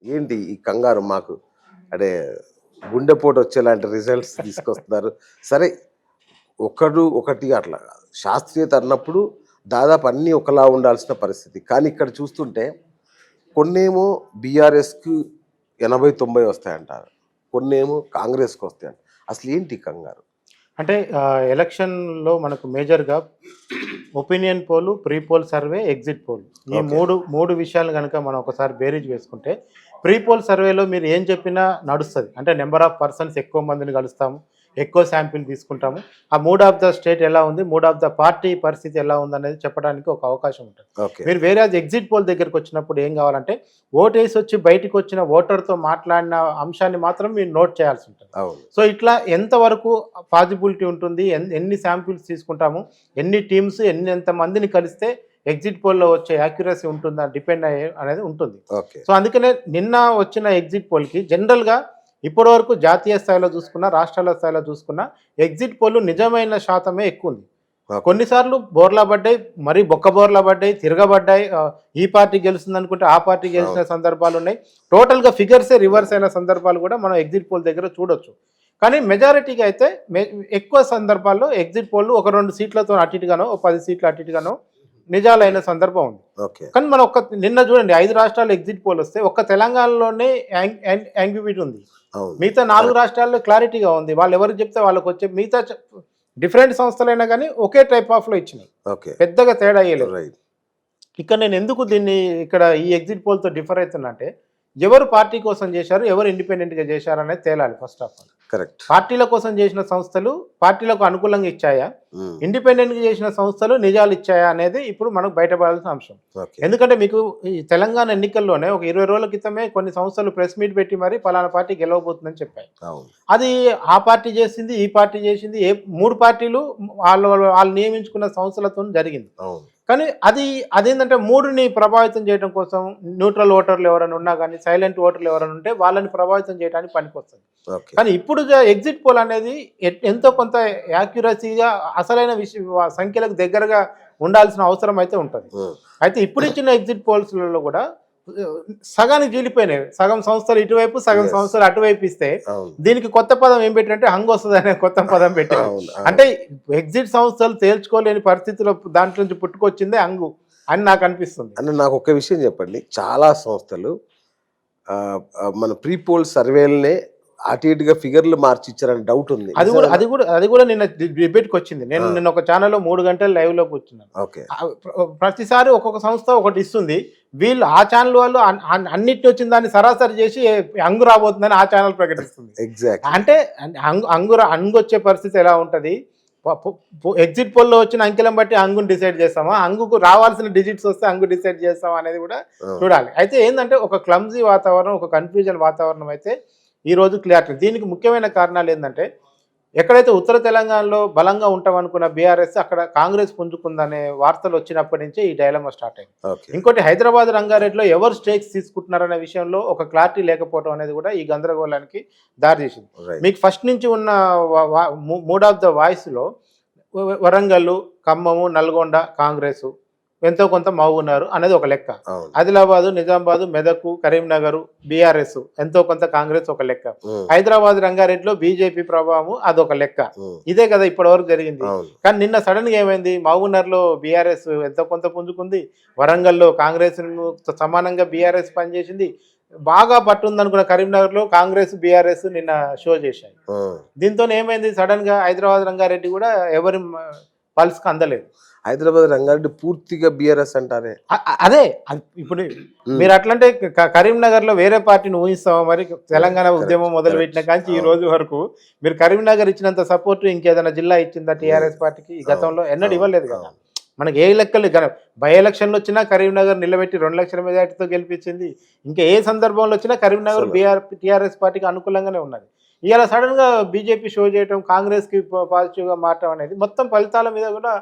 ఏంటి ఈ కంగారు మాకు? అంటే గుండెపోటు వచ్చేలాంటి రిజల్ట్స్ తీసుకొస్తున్నారు. సరే, ఒకడు ఒకటి అట్లా కాదు. శాస్త్రీయత అన్నప్పుడు దాదాపు అన్నీ ఒకలా ఉండాల్సిన పరిస్థితి. కానీ ఇక్కడ చూస్తుంటే కొన్నేమో బీఆర్ఎస్‌కి 80, 90 వస్తాయంటారు. కొన్నేమో కాంగ్రెస్‌కి వస్తాయంట. అసలు ఏంటి కంగారు? అంటే ఎలక్షన్‌లో మనకు మేజర్‌గా opinion poll, pre poll survey, exit poll ఈ ఓకే. 3 విషయాలు గనుక మనం ఒకసారి బేరీజ్ వేసుకుంటే, ప్రీ పోల్ సర్వేలో మీరు ఏం చెప్పినా నడుస్తది. అంటే నంబర్ ఆఫ్ పర్సన్స్ ఎక్కువ మందిని కలుస్తాము, ఎక్కువ శాంపిల్ తీసుకుంటాము. ఆ మూడ్ ఆఫ్ ద స్టేట్ ఎలా ఉంది, మూడ్ ఆఫ్ ద పార్టీ పరిస్థితి ఎలా ఉందనేది చెప్పడానికి ఒక అవకాశం ఉంటుంది. ఓకే. మీరు వేరే ఎగ్జిట్ పోల్ దగ్గరికి వచ్చినప్పుడు ఏం కావాలంటే, ఓటేసి వచ్చి బయటికి వచ్చిన ఓటర్‌తో మాట్లాడిన అంశాన్ని మాత్రం మీరు నోట్ చేయాల్సి ఉంటుంది. అవును. సో ఇట్లా ఎంతవరకు పాజిబిలిటీ ఉంటుంది, ఎన్ని శాంపిల్స్ తీసుకుంటాము, ఎన్ని టీమ్స్ ఎంతమందిని కలిస్తే ఎగ్జిట్ పోల్‌లో వచ్చే యాక్యురసీ ఉంటుందా డిపెండ్ అనేది ఉంటుంది. ఓకే. సో అందుకనే నిన్న వచ్చిన ఎగ్జిట్ పోల్‌కి జనరల్‌గా ఇప్పటివరకు జాతీయ స్థాయిలో చూసుకున్నా, రాష్ట్రాల స్థాయిలో చూసుకున్నా ఎగ్జిట్ పోల్‌లు నిజమైన శాతమే ఎక్కువుంది. ఓకే. కొన్నిసార్లు బోర్లా పడ్డాయి, మరీ బొక్క బోర్లా పడ్డాయి, తిరగబడ్డాయి. ఈ పార్టీ గెలుస్తుందనుకుంటే ఆ పార్టీ గెలిచిన సందర్భాలున్నాయి. టోటల్‌గా ఫిగర్సే రివర్స్ అయిన సందర్భాలు కూడా మనం ఎగ్జిట్ పోల్ దగ్గర చూడొచ్చు. కానీ మెజారిటీగా అయితే ఎక్కువ సందర్భాల్లో ఎగ్జిట్ పోల్‌లు ఒక 2 సీట్లతో అటు ఇటుగానో, ఓ 10 సీట్లు అటు ఇటుగానో నిజాలైన సందర్భం ఉంది. ఓకే. కానీ మనం నిన్న చూడండి 5 రాష్ట్రాల్లో ఎగ్జిట్ పోల్ వస్తే ఒక్క తెలంగాణలోనే యాంగ్విటీ ఉంది. అవును. మిగతా 4 రాష్ట్రాల్లో క్లారిటీగా ఉంది. వాళ్ళు ఎవరికి చెప్తే వాళ్ళకొచ్చే మిగతా డిఫరెంట్ సంస్థలైనా గానీ ఒకే టైప్ ఆఫ్‌లో ఇచ్చినాయి. ఓకే. పెద్దగా తేడా అయ్యలేదు. రైట్. ఇక్కడ నేను ఎందుకు దీన్ని ఇక్కడ ఈ ఎగ్జిట్ పోల్‌తో డిఫర్ అయితున్నా అంటే, ఎవరు పార్టీ కోసం చేశారు, ఎవరు ఇండిపెండెంట్‌గా చేశారు అనేది తేలాలి ఫస్ట్ ఆఫ్ ఆల్. కరెక్ట్. పార్టీల కోసం చేసిన సంస్థలు పార్టీలకు అనుకూలంగా ఇచ్చాయా, హ్మ్. ఇండిపెండెంట్‌గా చేసిన సంస్థలు నిజాలు ఇచ్చాయా అనేది ఇప్పుడు మనకు బయటపడాల్సిన అంశం. ఓకే. ఎందుకంటే మీకు ఈ తెలంగాణ ఎన్నికల్లోనే ఒక 20 రోజుల క్రితమే కొన్ని సంస్థలు ప్రెస్ మీట్ పెట్టి మరి పలానా పార్టీ గెలవబోతుందని చెప్పాయి. అవును. అది ఆ పార్టీ చేసింది, ఈ పార్టీ చేసింది, 3 పార్టీలు వాళ్ళు నియమించుకున్న సంస్థలతో జరిగింది. అవును. కానీ అదేంటంటే 3ని ప్రభావితం చేయడం కోసం న్యూట్రల్ ఓటర్లు ఎవరైనా ఉన్నా కానీ, సైలెంట్ ఓటర్లు ఎవరైనా ఉంటే వాళ్ళని ప్రభావితం చేయడానికి పనికొస్తుంది. ఓకే. కానీ ఇప్పుడు ఎగ్జిట్ పోల్ అనేది ఎంతో కొంత యాక్యురసీగా అసలైన సంఖ్యలకు దగ్గరగా ఉండాల్సిన అవసరం అయితే ఉంటుంది. హ్మ్. అయితే ఇప్పుడు ఇచ్చిన ఎగ్జిట్ పోల్స్‌లలో కూడా సగానికి చీలిపోయినాయి. సగం సంస్థలు ఇటువైపు, సగం Yes. సంస్థలు అటువైపు ఇస్తే అవును. దీనికి కొత్త పదం ఏం పెట్టారంటే హంగ్ వస్తది అనే కొత్త పదం పెట్టారు. అవును. అంటే ఎగ్జిట్ సంస్థలు తేల్చుకోలేని పరిస్థితిలో దాంట్లో నుంచి పుట్టుకొచ్చిందే హంగు అని నాకు అనిపిస్తుంది. అంటే నాకు ఒక విషయం చెప్పండి. చాలా సంస్థలు మన ప్రీ పోల్ సర్వేలనే అటు ఇటుగా ఫిగర్‌లు మార్చి ఇచ్చారని డౌట్ ఉంది. అది కూడా నిన్న డిబేట్‌కి వచ్చింది. నిన్న ఒక ఛానల్‌లో 3 గంటలు లైవ్‌లో కూర్చున్నాను. ఓకే. ప్రతిసారి ఒక్కొక్క సంస్థ ఒకటి ఇస్తుంది. వీళ్ళు ఆ ఛానల్ వాళ్ళు అన్నిటిని వచ్చిన దాన్ని సరాసరి చేసి హంగు రాబోతుందని ఆ ఛానల్ ప్రకటిస్తుంది. ఎగ్జాక్ట్‌లీ. అంటే హంగు వచ్చే పరిస్థితి ఎలా ఉంటది? ఎగ్జిట్ పోల్‌లో వచ్చిన అంకెలను బట్టి హంగుని డిసైడ్ చేస్తామా? హంగుకు రావాల్సిన డిజిట్స్ వస్తే హంగు డిసైడ్ చేస్తామా అనేది కూడా చూడాలి. అయితే ఏందంటే ఒక క్లమ్జీ వాతావరణం, ఒక కన్‌ఫ్యూజన్ వాతావరణం అయితే ఈరోజు క్లియారిటీ. దీనికి ముఖ్యమైన కారణాలు ఏందంటే, ఎక్కడైతే ఉత్తర తెలంగాణలో బలంగా ఉంటామనుకున్న బీఆర్ఎస్ అక్కడ కాంగ్రెస్ పుంజుకుందనే వార్తలు వచ్చినప్పటి నుంచే ఈ డైలమా స్టార్ట్ అయింది. ఓకే. ఇంకోటి హైదరాబాద్ రంగారెడ్డిలో ఎవరు స్టేక్స్ తీసుకుంటున్నారనే విషయంలో ఒక క్లారిటీ లేకపోవడం అనేది కూడా ఈ గందరగోళానికి దారితీసింది. రైట్. మీకు ఫస్ట్ నుంచి ఉన్న మూడ్ ఆఫ్ ద వాయిస్‌లో వరంగల్, ఖమ్మము, నల్గొండ కాంగ్రెసు, ఎంతో కొంత మహబూబ్‌నగర్ అనేది ఒక లెక్క. అవును. ఆదిలాబాదు, నిజామాబాదు, మెదకు, కరీంనగర్ బీఆర్ఎస్ ఎంతో కొంత కాంగ్రెస్ ఒక లెక్క. హ్మ్. హైదరాబాద్ రంగారెడ్డిలో బీజేపీ ప్రభావం అదొక లెక్క. హ్మ్. ఇదే కదా ఇప్పటివరకు జరిగింది. అవును. కానీ నిన్న సడన్‌గా ఏమైంది? మహబూబ్‌నగర్‌లో బీఆర్ఎస్ ఎంతో కొంత పుంజుకుంది. వరంగల్‌లో కాంగ్రెస్ సమానంగా బీఆర్ఎస్ పనిచేసింది. బాగా పట్టుందనుకున్న కరీంనగర్‌లో కాంగ్రెస్, బీఆర్ఎస్ నిన్న షో చేశాయి. హ్మ్. దీంతోనే ఏమైంది? సడన్‌గా హైదరాబాద్ రంగారెడ్డి కూడా ఎవరి పల్స్‌కి అందలేదు. హైదరాబాద్ రంగారెడ్డి పూర్తిగా బీఆర్ఎస్ అంటారే. అదే ఇప్పుడు మీరు అట్లంటే కరీంనగర్‌లో వేరే పార్టీని ఊహిస్తామా మరి? తెలంగాణ ఉద్యమం మొదలుపెట్టిన కాంచి ఈ రోజు వరకు మీరు కరీంనగర్ ఇచ్చినంత సపోర్ట్ ఇంకేదైనా జిల్లా ఇచ్చిందా టీఆర్ఎస్ పార్టీకి? ఈ గతంలో ఎన్నడూ ఇవ్వలేదు కదా. మనకి ఏ లెక్కలు బై ఎలక్షన్లు వచ్చినా కరీంనగర్ నిలబెట్టి 2 లక్షల మెజార్టీతో గెలిపించింది. ఇంకా ఏ సందర్భంలో వచ్చినా కరీంనగర్ టీఆర్ఎస్ పార్టీకి అనుకూలంగానే ఉన్నది. ఇవాళ సడన్‌గా బీజేపీ షో చేయటం, కాంగ్రెస్‌కి పాజిటివ్‌గా మారటం అనేది మొత్తం ఫలితాల మీద కూడా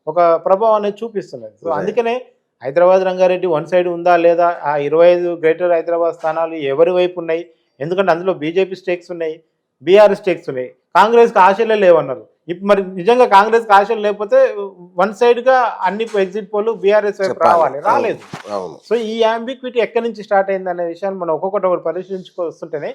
ఒక ప్రభావం అనేది చూపిస్తున్నది. సో అందుకనే హైదరాబాద్ రంగారెడ్డి వన్ సైడ్ ఉందా లేదా, ఆ 25 గ్రేటర్ హైదరాబాద్ స్థానాలు ఎవరి వైపు ఉన్నాయి? ఎందుకంటే అందులో బీజేపీ స్టేక్స్ ఉన్నాయి, బీఆర్ఎస్ స్టేక్స్ ఉన్నాయి. కాంగ్రెస్‌కి ఆశలే లేవన్నారు. ఇప్పుడు మరి నిజంగా కాంగ్రెస్ ఆశలు లేకపోతే వన్ సైడ్ గా అన్ని ఎగ్జిట్ పోల్ బీఆర్ఎస్ వైపు రావాలి, రాలేదు. అవును. సో ఈ అంబిక్విటీ ఎక్కడి నుంచి స్టార్ట్ అయింది అనే విషయాన్ని మనం ఒక్కొక్కటి పరిశీలించుకో వస్తుంటేనే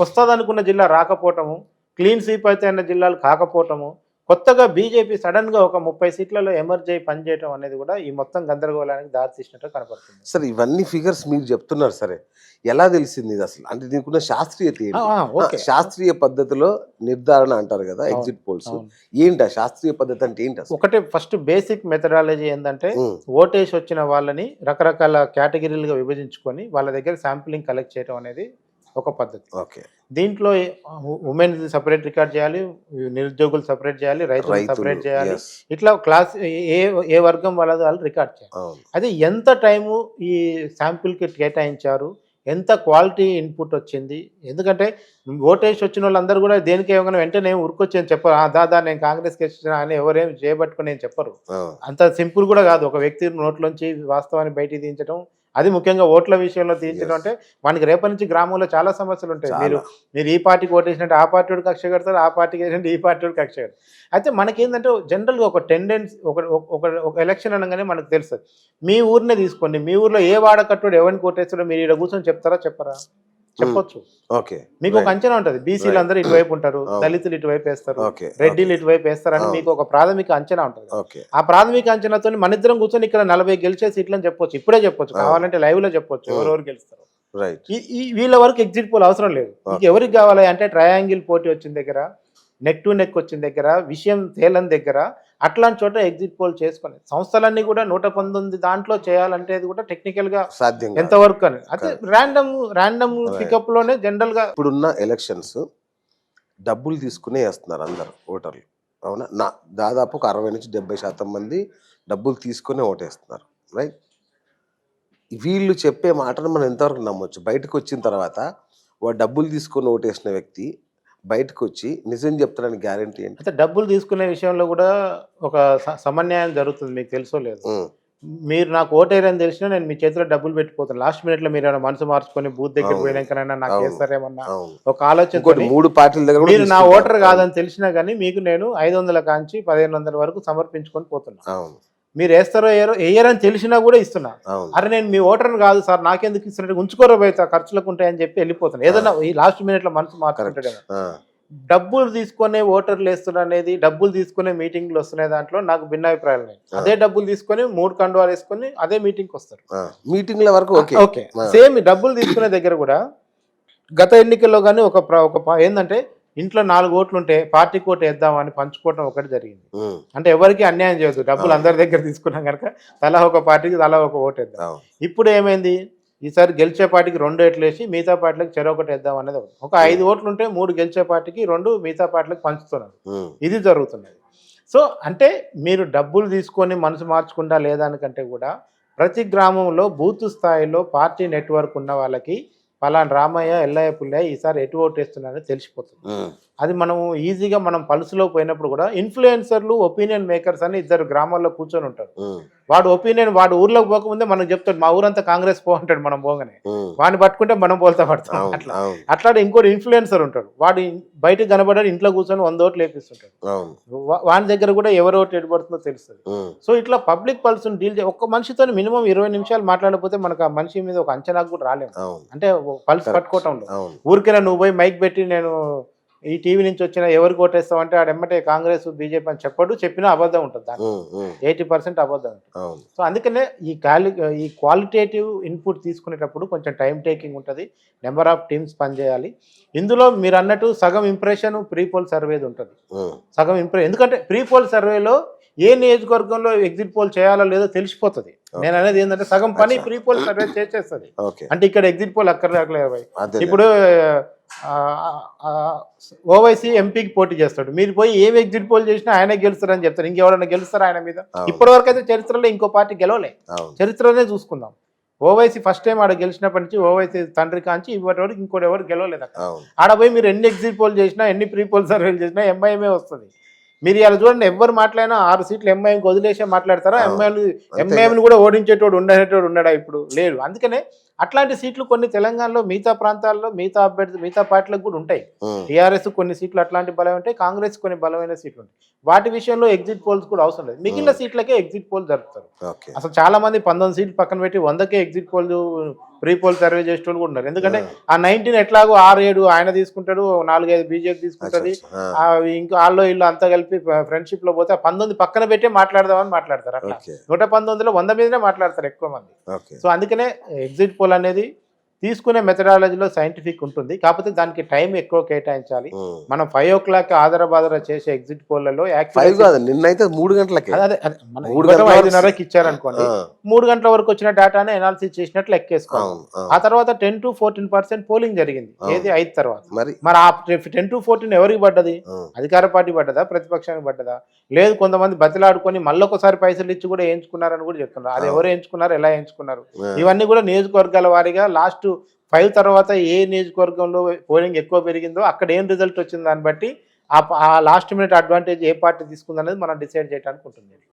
వస్తుంది అనుకున్న జిల్లా రాకపోవటము, క్లీన్ స్వీప్ అయితే అన్న జిల్లాలు కాకపోవటము, కొత్తగా బీజేపీ సడన్ గా ఒక 30 సీట్లలో ఎమర్జ్ అయి పనిచేయడం అనేది కూడా ఈ మొత్తం గందరగోళానికి దారితీసినట్టు కనపడుతుంది. సరే ఇవన్నీ ఫిగర్స్ మీరు చెప్తున్నారు, సరే ఎలా తెలిసింది ఇది అసలు? అంటే దీనికున్న శాస్త్రీయత ఏంటి? ఓకే, శాస్త్రీయ పద్ధతిలో నిర్ధారణ అంటారు కదా ఎగ్జిట్ పోల్స్, ఏంటి ఆ శాస్త్రీయ పద్ధతి అంటే ఏంటి అసలు? ఒకటే ఫస్ట్ బేసిక్ మెథడాలజీ ఏంటంటే ఓటేసి వచ్చిన వాళ్ళని రకరకాల కేటగిరీలుగా విభజించుకొని వాళ్ళ దగ్గర శాంపిలింగ్ కలెక్ట్ చేయడం అనేది ఒక పద్ధతి. ఓకే, దీంట్లో ఉమెన్ సపరేట్ రికార్డ్ చేయాలి, నిరుద్యోగులు సపరేట్ చేయాలి, రైతులు సపరేట్ చేయాలి, ఇట్లా క్లాస్ ఏ వర్గం వాళ్ళది వాళ్ళు రికార్డ్ చేయాలి. అది ఎంత టైము ఈ శాంపిల్కి కేటాయించారు, ఎంత క్వాలిటీ ఇన్పుట్ వచ్చింది. ఎందుకంటే ఓటేసి వచ్చిన వాళ్ళందరూ కూడా దేనికి ఏమైనా వెంటనే ఉరికొచ్చి అని చెప్పరు, దాదా నేను కాంగ్రెస్కి వచ్చిన అని ఎవరేం చేయబట్టుకుని నేను చెప్పరు. అంత సింపుల్ కూడా కాదు. ఒక వ్యక్తి నోట్లోంచి వాస్తవాన్ని బయటికి దించడం, అది ముఖ్యంగా ఓట్ల విషయంలో తీర్చడం అంటే వానికి రేపటి నుంచి గ్రామంలో చాలా సమస్యలు ఉంటాయి. మీరు ఈ పార్టీకి ఓటేసినట్టు ఆ పార్టీ కక్ష కడతారు, ఆ పార్టీకి వేసినట్టు ఈ పార్టీ కక్ష కడతారు. అయితే మనకేంటంటే జనరల్గా ఒక టెండెన్సీ, ఒక ఎలక్షన్ అనగానే మనకు తెలుస్తుంది. మీ ఊరినే తీసుకోండి, మీ ఊర్లో ఏ వాడకట్టుడు ఎవరిని ఓటేస్తాడో మీరు ఇక్కడ కూర్చొని చెప్తారా, చెప్పరా? చెప్పొచ్చు. ఓకే, మీకు ఒక అంచనా ఉంటుంది. బీసీలు అందరూ ఇటువైపు ఉంటారు, దళితులు ఇటువైపు వేస్తారు, రెడ్డిలు ఇటువైపు వేస్తారని మీకు ఒక ప్రాథమిక అంచనా ఉంటుంది. ఆ ప్రాథమిక అంచనాతో మన ఇద్దరం కూర్చొని ఇక్కడ 40 గెలిచే సీట్లు అని చెప్పొచ్చు, ఇప్పుడే చెప్పొచ్చు, కావాలంటే లైవ్ లో చెప్పొచ్చు ఎవరెవరు గెలుస్తారు. వీళ్ళ వరకు ఎగ్జిట్ పోల్ అవసరం లేదు. మీకు ఎవరికి కావాలి అంటే ట్రయాంగిల్ పోటీ వచ్చిన దగ్గర, నెక్ టు నెక్ వచ్చిన దగ్గర, విషయం తేలని దగ్గర, అట్లాంటి చోట ఎగ్జిట్ పోల్ చేసుకుని సంస్థలన్నీ కూడా 119 దాంట్లో చేయాలంటే అది కూడా టెక్నికల్ గా సాధ్యం ఎంతవరకు అని. అయితే ర్యాండమ్ పికప్ లోనే జనరల్ గా ఇప్పుడున్న ఎలక్షన్స్ డబ్బులు తీసుకునే వేస్తున్నారు అందరు ఓటర్లు, అవునా? దాదాపు ఒక 60 నుంచి 70% మంది డబ్బులు తీసుకునే ఓటేస్తున్నారు, రైట్? వీళ్ళు చెప్పే మాటను మనం ఎంతవరకు నమ్మొచ్చు? బయటకు వచ్చిన తర్వాత వాడు డబ్బులు తీసుకొని ఓటేసిన వ్యక్తి బయటకు వచ్చి నిజం చెప్తాడని గ్యారంటీ ఏంటి? అయితే డబ్బులు తీసుకునే విషయంలో కూడా ఒక సమన్యాయం జరుగుతుంది, మీకు తెలుసో లేదు. మీరు నాకు ఓటేరని తెలిసినా నేను మీ చేతిలో డబ్బులు పెట్టిపోతాను. లాస్ట్ మినిట్ లో మీరు మనసు మార్చుకొని బూత్ దగ్గర పోయినాకనైనా నాకు చేస్తారేమన్నా ఒక ఆలోచన. 3 పార్టీల దగ్గర మీరు నా ఓటర్ కాదని తెలిసినా కానీ మీకు నేను 500 కాంచి 1500 వరకు సమర్పించుకొని పోతున్నా. మీరు వేస్తారో వేయరని తెలిసినా కూడా ఇస్తున్నా. అరే నేను మీ ఓటర్ని కాదు సార్, నాకెందుకు ఇస్తున్నట్టు ఉంచుకోరో పోయితే ఖర్చులకు ఉంటాయని చెప్పి వెళ్ళిపోతాను. ఏదైనా ఈ లాస్ట్ మినిట్ లో మనసు మార్చుకుంటాడేమో. డబ్బులు తీసుకునే ఓటర్లు వేస్తున్నా అనేది, డబ్బులు తీసుకునే మీటింగ్లు వస్తున్నాయి, దాంట్లో నాకు భిన్నాభిప్రాయాలు ఉన్నాయి. అదే డబ్బులు తీసుకొని 3 కండువాలు వేసుకొని అదే మీటింగ్కి వస్తారు. మీటింగ్ల వరకు ఓకే, సేమ్ డబ్బులు తీసుకునే దగ్గర కూడా గత ఎన్నికల్లో కానీ ఒక ఏంటంటే ఇంట్లో 4 ఓట్లు ఉంటే పార్టీకి ఓటు వేద్దామని పంచుకోవడం ఒకటి జరిగింది. అంటే ఎవరికి అన్యాయం చేయదు, డబ్బులు అందరి దగ్గర తీసుకున్నాం కనుక తలా ఒక పార్టీకి తలా ఒక ఓటు వేద్దాం. ఇప్పుడు ఏమైంది, ఈసారి గెలిచే పార్టీకి 2 ఓట్లు వేసి మిగతా పార్టీలకు చెరొకటి వేద్దాం అనేది ఒక 5 ఓట్లు ఉంటే 3 గెలిచే పార్టీకి 2 మిగతా పార్టీలకు పంచుతున్నారు. ఇది జరుగుతున్నది. సో అంటే మీరు డబ్బులు తీసుకొని మనసు మార్చుకుంటా లేదానికంటే కూడా ప్రతి గ్రామంలో బూత్ స్థాయిలో పార్టీ నెట్వర్క్ ఉన్న వాళ్ళకి పలానా రామయ్య, ఎల్లయ్య, పుల్లయ్య ఈసారి ఎటు ఓటు వేస్తున్నారని తెలిసిపోతుంది. అది మనం ఈజీగా మనం పల్సులో పోయినప్పుడు కూడా ఇన్ఫ్లుయెన్సర్లు, ఒపీనియన్ మేకర్స్ అని 2 గ్రామాల్లో కూర్చొని ఉంటారు. వాడు ఒపీనియన్, వాడు ఊర్లోకి పోకముందే మనకు చెప్తాడు మా ఊరంతా కాంగ్రెస్ అంటాడు. మనం పోగానే వాడిని పట్టుకుంటే మనం పోల్తా పడతాం. అట్లాంటి ఇంకోటి ఇన్ఫ్లుయెన్సర్ ఉంటాడు, వాడు బయటకు కనబడాడు, ఇంట్లో కూర్చొని 100 ఓట్లు వేపిస్తుంటాడు. వాని దగ్గర కూడా ఎవరు ఓటు ఎడబడుతుందో తెలుస్తుంది. సో ఇట్లా పబ్లిక్ పల్స్ డీల్ ఒక్క మనిషితో మినిమం 20 నిమిషాలు మాట్లాడకపోతే మనకు ఆ మనిషి మీద ఒక అంచనాకు కూడా రాలేము. అంటే పల్స్ పట్టుకోవటంలో ఊరికైనా నువ్వు పోయి మైక్ పెట్టి నేను ఈ టీవీ నుంచి వచ్చిన ఎవరికి ఓటేస్తావు అంటే ఆడెమ్మటే కాంగ్రెస్, బీజేపీ అని చెప్పడు, చెప్పినా అబద్ధం ఉంటుంది. దాన్ని 80% అబద్ధం ఉంటుంది. సో అందుకనే ఈ క్వాలిటేటివ్ ఇన్పుట్ తీసుకునేటప్పుడు కొంచెం టైం టేకింగ్ ఉంటుంది, నెంబర్ ఆఫ్ టీమ్స్ పనిచేయాలి. ఇందులో మీరు అన్నట్టు సగం ఇంప్రెషన్ ప్రీ పోల్ సర్వేది ఉంటుంది, సగం ఎందుకంటే ప్రీ పోల్ సర్వేలో ఏ నియోజకవర్గంలో ఎగ్జిట్ పోల్ చేయాలో లేదో తెలిసిపోతుంది. నేను అనేది ఏంటంటే సగం పని ప్రీ పోల్ సర్వే చేసేస్తుంది. అంటే ఇక్కడ ఎగ్జిట్ పోల్ అక్కర్లేవు. ఇప్పుడు ఓవైసీ ఎంపీకి పోటీ చేస్తాడు, మీరు పోయి ఏమి ఎగ్జిట్ పోల్ చేసినా ఆయనే గెలుస్తారని చెప్తారు. ఇంకెవరైనా గెలుస్తారా ఆయన మీద? ఇప్పటి వరకు అయితే చరిత్రలో ఇంకో పార్టీ గెలవలే. చరిత్రలోనే చూసుకుందాం, ఓవైసీ ఫస్ట్ టైం ఆడ గెలిచినప్పటి నుంచి ఓవైసీ తండ్రి కాంచి ఇప్పటి వరకు ఇంకోటి ఎవరు గెలవలేదు. ఆడ పోయి మీరు ఎన్ని ఎగ్జిట్ పోల్ చేసినా, ఎన్ని ప్రీ పోల్ సర్వేలు చేసినా ఎంఐఎంఏ వస్తుంది. మీరు ఇలా చూడండి, ఎవరు మాట్లాడినా 6 సీట్లు ఎంఐఎంకి వదిలేసే మాట్లాడతారా? ఎంఐఎంని కూడా ఓడించేటోడు ఉండేటోడు ఉన్నాడా? ఇప్పుడు లేడు. అందుకనే అట్లాంటి సీట్లు కొన్ని తెలంగాణలో మిగతా ప్రాంతాల్లో మిగతా అభ్యర్థి మిగతా పార్టీలకు కూడా ఉంటాయి. ఉమ్, టీఆర్ఎస్ కొన్ని సీట్లు అట్లాంటి బలం ఉంటాయి, కాంగ్రెస్ కొన్ని బలమైన సీట్లు ఉంటాయి. వాటి విషయంలో ఎగ్జిట్ పోల్స్ కూడా అవసరం లేదు, మిగిలిన సీట్లకే ఎగ్జిట్ పోల్ జరుపుతారు. ఓకే. అసలు చాలా మంది 19 సీట్లు పక్కన పెట్టి 100కే exit poll pre poll survey చేసే వాళ్ళు కూడా ఉన్నారు. ఎందుకంటే ఆ 19 ఎట్లాగో 6-7 ఆయన తీసుకుంటాడు, 4-5 బీజేపీ తీసుకుంటది, ఇంకా వాళ్ళు వీళ్ళు అంతా కలిపి ఫ్రెండ్షిప్ లో పోతే ఆ 19 పక్కన పెట్టే మాట్లాడదామని మాట్లాడతారు. అట్లా ఓకే. 119లో 100 మీదనే మాట్లాడతారు ఎక్కువ మంది. ఓకే. సో అందుకనే ఎగ్జిట్ పోల్ అనేది తీసుకునే మెథడాలజీలో సైంటిఫిక్ ఉంటుంది, కాకపోతే దానికి టైం ఎక్కువ కేటాయించాలి. ఉమ్. మనం 5 o'clock ఆదరబాదర చేసే ఎగ్జిట్ పోల్లలో 5 కాదు, నిన్నైతే 3 గంటలకి. అదే మనం 3 ఇవ్వటం గంటల 5:30కి ఇచ్చారనుకోండి, 3 గంటల వరకు వచ్చిన డేటానే అనాలిసిస్ చేసినట్లు లెక్కేసుకోవాలి. అవును, అవును. ఆ తర్వాత 10 to 14% పోలింగ్ జరిగింది, ఏది 5 తర్వాత. మరి మరి ఆ 10 to 14 ఎవరికి పడ్డది? ఉమ్, అధికార పార్టీ పడ్డదా, ప్రతిపక్షానికి పడ్డదా? లేదు, కొంతమంది బతిలాడుకొని మళ్ళొకసారి పైసలు ఇచ్చి కూడా వేయించుకున్నారని కూడా చెప్తున్నారు. అది ఎవరు వేయించుకున్నారు, ఎలా వేయించుకున్నారు, ఇవన్నీ కూడా నియోజకవర్గాల వారీగా లాస్ట్ 5 తర్వాత ఏ నియోజకవర్గంలో పోలింగ్ ఎక్కువ పెరిగిందో అక్కడ ఏం రిజల్ట్ వచ్చిందో దాన్ని బట్టి ఆ లాస్ట్ మినిట్ అడ్వాంటేజ్ ఏ పార్టీ తీసుకుందనేది మనం డిసైడ్ చేయడానికి ఉంటుంది.